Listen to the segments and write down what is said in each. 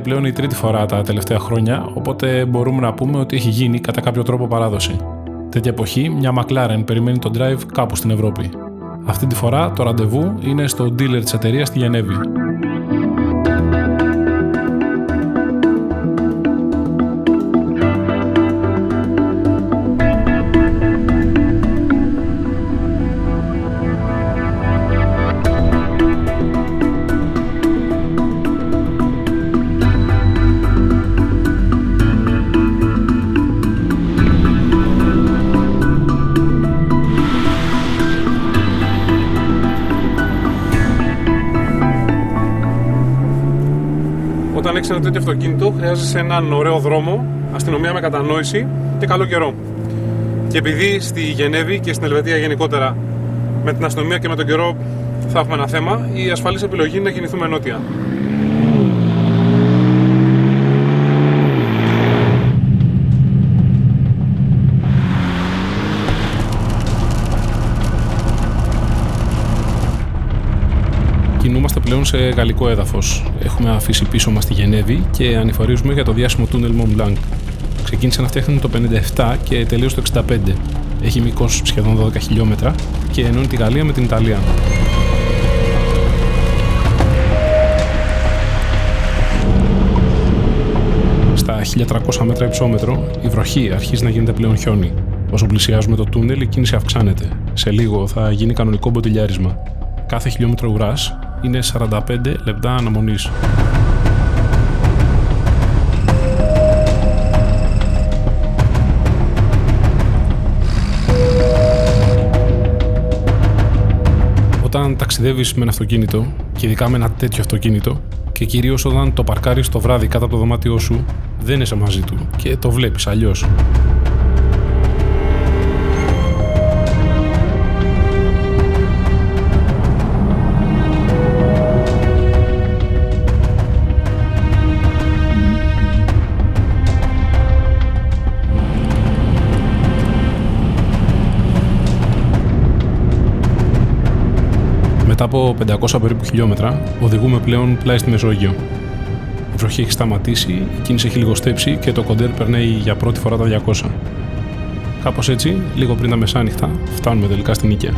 πλέον η τρίτη φορά τα τελευταία χρόνια, οπότε μπορούμε να πούμε ότι έχει γίνει κατά κάποιο τρόπο παράδοση. Τέτοια εποχή, μια McLaren περιμένει τον drive κάπου στην Ευρώπη. Αυτή τη φορά το ραντεβού είναι στο dealer της εταιρείας στη Γενέβη. Όταν έχεις ένα τέτοιο αυτοκίνητο, χρειάζεσαι έναν ωραίο δρόμο, αστυνομία με κατανόηση και καλό καιρό. Και επειδή στη Γενέβη και στην Ελβετία γενικότερα με την αστυνομία και με τον καιρό θα έχουμε ένα θέμα, η ασφαλής επιλογή είναι να κινηθούμε νότια. Κινούμαστε πλέον σε γαλλικό έδαφος. Έχουμε αφήσει πίσω μας τη Γενέβη και ανηφορίζουμε για το διάσημο τούνελ Mont Blanc. Ξεκίνησε να φτιάχνει το 1957 και τελείωσε το 1965. Έχει μήκος σχεδόν 12 χιλιόμετρα και ενώνει τη Γαλλία με την Ιταλία. Στα 1300 μέτρα υψόμετρο, η βροχή αρχίζει να γίνεται πλέον χιόνι. Όσο πλησιάζουμε το τούνελ, η κίνηση αυξάνεται. Σε λίγο θα γίνει κανονικό μποτιλιάρισμα. Κάθε χιλιόμετρο ουράς είναι 45 λεπτά αναμονής. Όταν ταξιδεύεις με ένα αυτοκίνητο, και ειδικά με ένα τέτοιο αυτοκίνητο, και κυρίως όταν το παρκάρεις το βράδυ κάτω από το δωμάτιό σου, δεν είσαι μαζί του και το βλέπεις αλλιώς. Μετά από 500 περίπου χιλιόμετρα, οδηγούμε πλέον πλάι στη Μεσόγειο. Η βροχή έχει σταματήσει, η κίνηση έχει λιγοστέψει και το κοντέρ περνάει για πρώτη φορά τα 200. Κάπως έτσι, λίγο πριν τα μεσάνυχτα, φτάνουμε τελικά στην Νίκαια.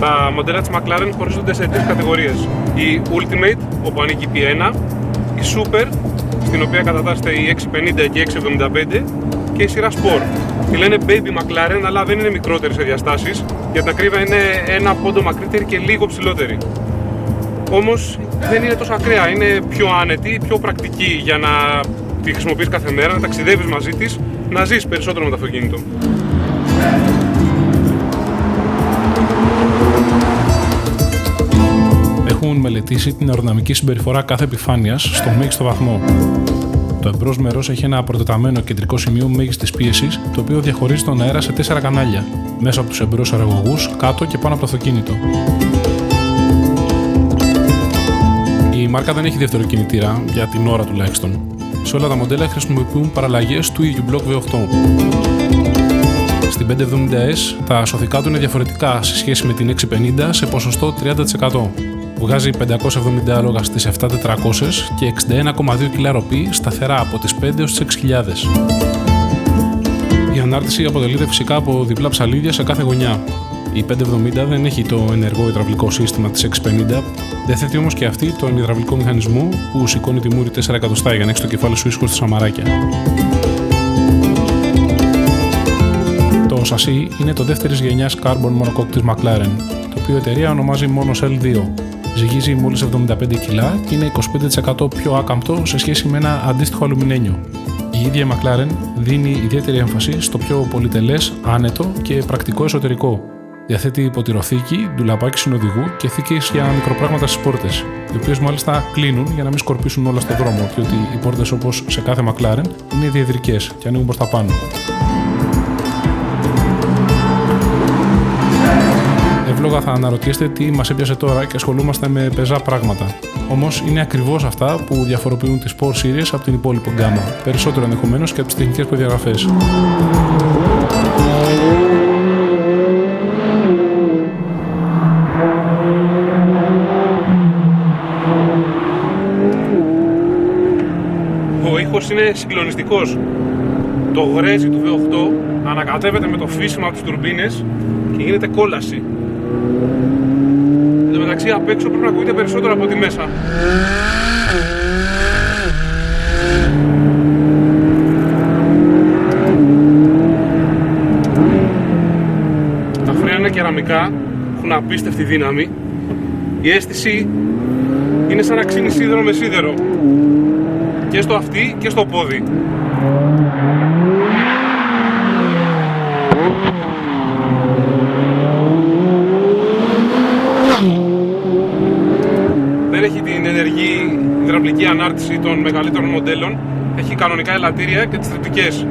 Τα μοντέλα της McLaren χωρίζονται σε τρεις κατηγορίες. Η Ultimate, όπου ανήκει η P1, η Super, στην οποία κατατάσσεται η 650 και η 675, και η σειρά Sport. Τη λένε Baby McLaren, αλλά δεν είναι μικρότερη σε διαστάσεις. Για την ακρίβεια είναι ένα πόντο μακρύτερη και λίγο ψηλότερη. Όμως δεν είναι τόσο ακραία, είναι πιο άνετη, πιο πρακτική για να τη χρησιμοποιείς κάθε μέρα, να ταξιδεύεις μαζί της, να ζεις περισσότερο με το αυτοκίνητο. Έχουν μελετήσει την αεροδυναμική συμπεριφορά κάθε επιφάνειας στο μέγιστο βαθμό. Το εμπρός μέρος έχει ένα προτεταμένο κεντρικό σημείο μέγιστης πίεσης, το οποίο διαχωρίζει τον αέρα σε 4 κανάλια, μέσα από τους εμπρός αεραγωγούς, κάτω και πάνω από το αυτοκίνητο. Η μάρκα δεν έχει δεύτερο κινητήρα, για την ώρα τουλάχιστον. Σε όλα τα μοντέλα χρησιμοποιούν παραλλαγές του ίδιου μπλοκ V8. Στην 570S τα σωθικά του είναι διαφορετικά σε σχέση με την 650 σε ποσοστό 30%. Βγάζει 570 άλογα στις 7400 και 61,2 κιλά ροπή σταθερά από τις 5 έως τις 6.000. Η ανάρτηση αποτελείται φυσικά από διπλά ψαλίδια σε κάθε γωνιά. Η 570 δεν έχει το ενεργό υδραυλικό σύστημα της 650, δεν θέτει όμως και αυτή τον υδραυλικό μηχανισμό που σηκώνει τη μούρη 4 εκατοστά για να έχει το κεφάλι σου ίσχυρο στα σαμαράκια. Το σασί είναι το δεύτερης γενιάς carbon monocoque της McLaren, το οποίο η εταιρεία ονομάζει μόνο L2. Ζυγίζει μόλις 75 κιλά και είναι 25% πιο άκαμπτο σε σχέση με ένα αντίστοιχο αλουμινένιο. Η Η ίδια η McLaren δίνει ιδιαίτερη έμφαση στο πιο πολυτελές, άνετο και πρακτικό εσωτερικό. Διαθέτει υποτηρωθήκη, ντουλαπάκι συνοδηγού και θήκες για μικροπράγματα στις πόρτες, οι οποίες μάλιστα κλείνουν για να μην σκορπίσουν όλα στον δρόμο, διότι οι πόρτες, όπως σε κάθε McLaren, είναι διεδρικές και ανοίγουν προς τα πάνω. Εύλογα θα αναρωτιέστε τι μας έπιασε τώρα και ασχολούμαστε με πεζά πράγματα. Όμως είναι ακριβώς αυτά που διαφοροποιούν τις Sport Series από την υπόλοιπη γκάμα, περισσότερο ενδεχομένως και από τις τεχνικές προδιαγραφές. Ο ήχος είναι συγκλονιστικός. Το γρέζι του V8 ανακατεύεται με το φύσιμα από τις τουρμπίνες και γίνεται κόλαση. Εν τω μεταξύ απ' έξω πρέπει να ακούγεται περισσότερο από τη μέσα. Τα φρένα είναι κεραμικά, έχουν απίστευτη δύναμη. Η αίσθηση είναι σαν να ξύνει σίδερο με σίδερο. Και στο αυτί και στο πόδι. Δεν έχει την ενεργή υδραυλική ανάρτηση των μεγαλύτερων μοντέλων. Έχει κανονικά ελαττήρια και τις τριπτικές.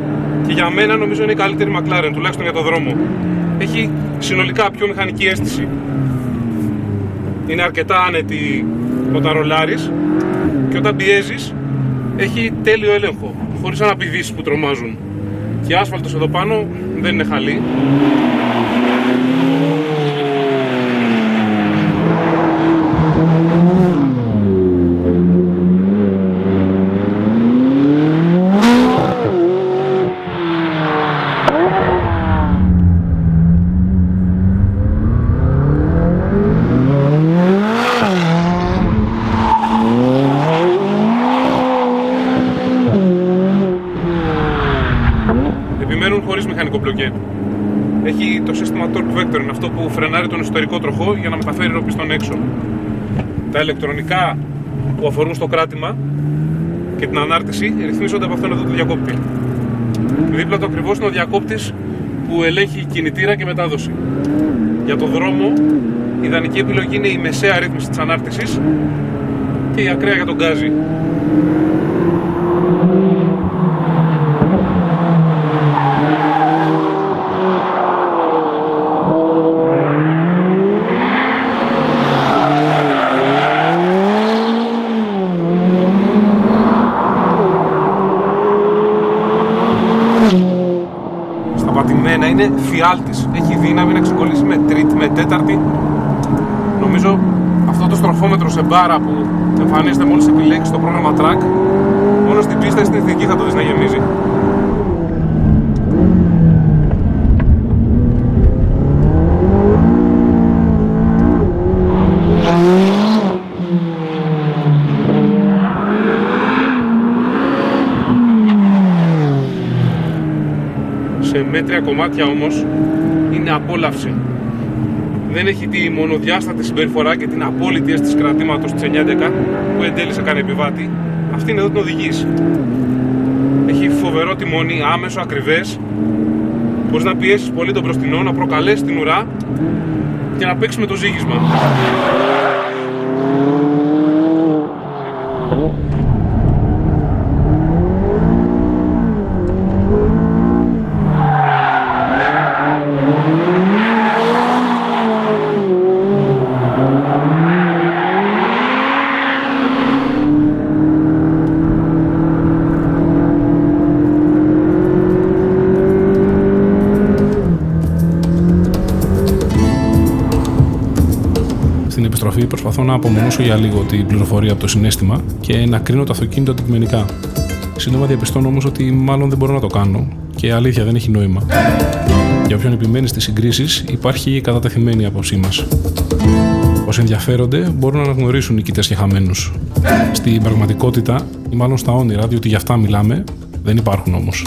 Και για μένα νομίζω είναι η καλύτερη McLaren, τουλάχιστον για το δρόμο. Έχει συνολικά πιο μηχανική αίσθηση. Είναι αρκετά άνετη όταν ρολάρεις και όταν πιέζεις έχει τέλειο έλεγχο, χωρίς αναπηδήσεις που τρομάζουν. Και άσφαλτος εδώ πάνω δεν είναι χαλή. Χωρίς μηχανικό μπλοκέ. Έχει το σύστημα Torque Vector, είναι αυτό που φρενάρει τον εσωτερικό τροχό για να μεταφέρει ροπιστόν έξω. Τα ηλεκτρονικά που αφορούν στο κράτημα και την ανάρτηση ρυθμίζονται από αυτόν εδώ το διακόπτη. Δίπλα του ακριβώς είναι ο διακόπτης που ελέγχει κινητήρα και μετάδοση. Για το δρόμο η ιδανική επιλογή είναι η μεσαία ρύθμιση της ανάρτησης και η ακραία για τον γκάζι. Είναι φιάλτης, έχει δύναμη να ξεκολλήσει με τρίτη, με τέταρτη. Νομίζω αυτό το στροφόμετρο σε μπάρα που εμφανίζεται μόλις επιλέξεις το πρόγραμμα track, μόνο στην πίστα στην εθνική θα το δεις να γεμίζει. Σε μέτρια κομμάτια όμως είναι απόλαυση. Δεν έχει τη μονοδιάστατη συμπεριφορά και την απόλυτη αίσθηση κρατήματος της 911 που εν τέλει σε κάνει επιβάτη. Αυτή είναι εδώ την οδηγείς. Έχει φοβερό τιμόνι, άμεσο, ακριβές. Μπορείς να πιέσεις πολύ τον μπροστινό, να προκαλέσεις την ουρά και να παίξεις με το ζύγισμα. Προσπαθώ να απομονώσω για λίγο την πληροφορία από το συναίσθημα και να κρίνω το αυτοκίνητο αντικειμενικά. Σύντομα διαπιστώνω όμως ότι μάλλον δεν μπορώ να το κάνω και αλήθεια δεν έχει νόημα. Για όποιον επιμένει στις συγκρίσεις, υπάρχει η κατατεθειμένη άποψή μας. Όσοι ενδιαφέρονται μπορούν να αναγνωρίσουν νικητές και χαμένους. Στην πραγματικότητα, ή μάλλον στα όνειρα, διότι για αυτά μιλάμε, δεν υπάρχουν όμως.